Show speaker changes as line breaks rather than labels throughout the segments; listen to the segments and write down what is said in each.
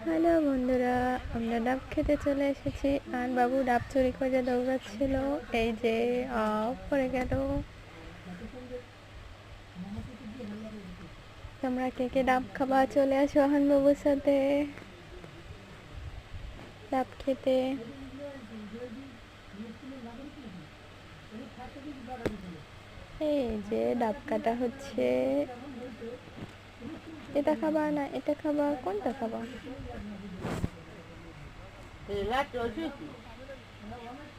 Hello বন্ধুরা, আমরা ডাব খেতে চলে এসেছি। আর বাবু ডাব চুরি করে দৌড়াচ্ছিল, এই যে পড়ে গেল। তোমরা কে কে ডাব খাবা চলে আসো আহান বাবুর সাথে ডাব খেতে। এই যে ডাব কাটা হচ্ছে। এটা খাবা না এটা খাবা, কোনটা খাবা?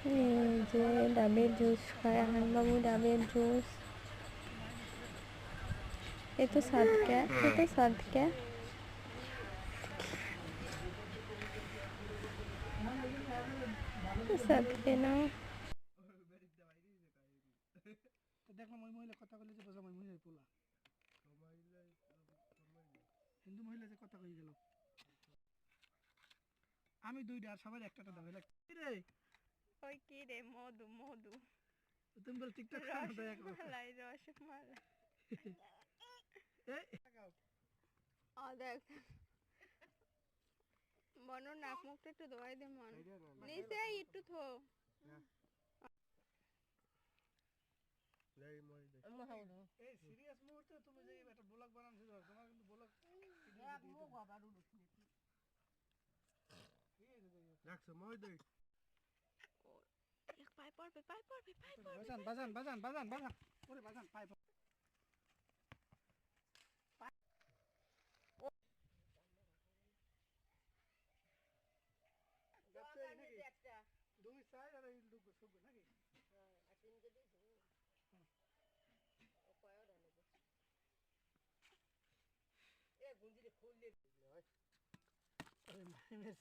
এই যে ডাবের জুস খায় আহান বাবু, ডাবের জুস। ये तो साथ क्या ये तो साथ क्या साथ के ना।
দেখলাম ওই মহিলা কথা বলে যে বুঝলাম ওই মহিলা পোলা হিন্দু মহিলা যে কথা কই গেল। আমি দুইটা আর সবার একটা দাও রে।
ওই কি রে, মধু মধু
তুমি বল টিকটক করো দয়া করে।
রসমালাই রসমালাই।
এই
দেখ বনো, নাক মুখটা একটু দোয়াই দে মন নিচে একটু থো।
এই সিরিয়াস মুহূর্তে তুমি যে একটা ব্লগ বানাচ্ছো, তোমার কিন্তু ব্লগ রাখছো মই দেই
এক পাই পড়বে পাই পড়বে পাই পড়বে।
বাজান বাজান বাজান বাজান বাজান ওরে বাজান পাই দুই সাইড আর এই লোক সব নাকি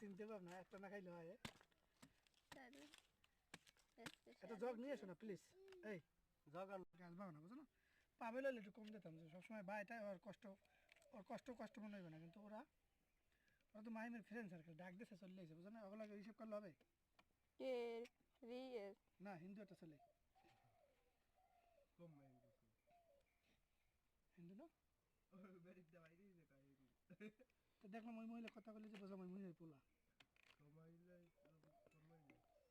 চিনতে পাব না, একটা না খাইলে হয়। একটা জগ নিয়ে এসো না প্লিজ। এই জগ আর গাছ বাও না, বুঝো না? পাবে লইলে একটু কম দিতাম, যে সবসময় বাইটাই ওর কষ্ট মনে হইবে না, কিন্তু ওরা তো মাইমের ফ্রেন্ড সার্কেল ডাক দিয়েছে চলে এসে, বুঝো না? ওগুলোকে হিসেব করলে হবে
কে রিয়েস
না? হিন্দু একটা ছেলে হিন্দু না তো দেখলাম ওই মহিলা কথা বলে যে বুঝলাম ওই মহিলা পোলা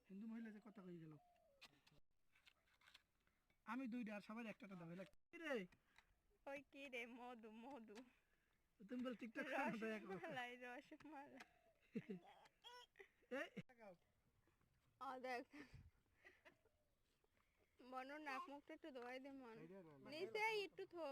হিন্দু মহিলা যে কথা কই গেল। আমি দুইটা আর সবার একটা দাও রে।
ওই কি রে, মধু মধু
তুমি বল টিকটক করো দয়া করে।
রসমালাই রসমালাই।
এই
দেখ বনো, নাক মুখটা একটু দোয়াই দে মন নিচে একটু থো।